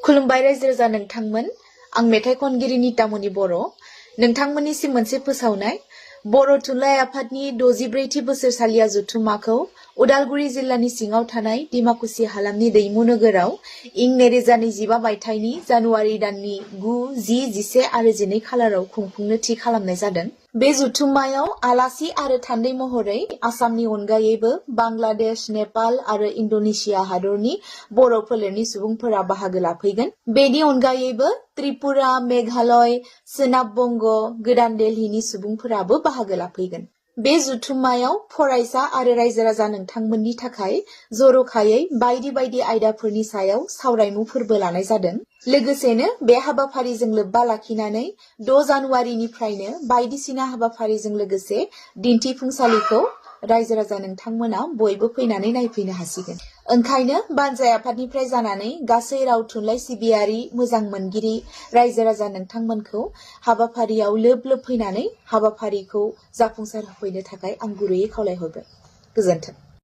खुलुमबाय रायजो राजा नोंथांमोन आं मेथाइ खनगिरि नितामनि बर' नोंथांमोननिसिम मोनसे फोसावनाय बर' थुनलाइ आफादनि 64थि बोसोरसालिया जथुम्माखौ उदालगुरि जिल्लानि सिङाव थानाय डिमाकुसि हालामनि दैमु नोगोराव इं 2025 मायथाइनि जानुवारि दाननि 9, 10, 11 आरो 12 खालाराव खुंफुंनो थि खालामनाय जादों। बे जथुम्मायाव आलासि आरो थान्दै महरै आसामनि अनगायैबो बांलादेश, नेपाल आरो इन्डोनेशिया हादरनि बर' फोलेरनि सुबुंफोरा बाहागो लाफैगोन। बेनि अनगायैबो त्रिपुरा, मेघालय, सोनाब बंग, गोदान दिल्लीनि सुबुंफोराबो बाहागो लाफैगोन। बे जथुम्मायाव फरायसा आरो रायजो राजा नोंथांमोननि थाखाय जर'खायै बायदि बायदि आयदाफोरनि सायाव सावरायमुफोरबो लानाय जादों। लोगोसेनो बे हाबाफारिजों लोब्बा लाखिनानै 6 जानुवारिनिफ्रायनो बायदिसिना हाबाफारिजों लोगोसे दिन्थिफुंसालिखौ रायजो राजा नोंथांमोना बयबो फैनानै नायफैनो हासिगोन। ओंखायनो बानजाय आफादनिफ्राय जानानै गासै राव थुनलाइ सिबियारि मोजां मोनगिरि रायजो राजा नोंथांमोनखौ हाबाफारियाव लोब लोब फैनानै हाबाफारिखौ जाफुंसार होफैनो थाखाय आं गुरैयै खावलायहरबाय। गोजोन्थों।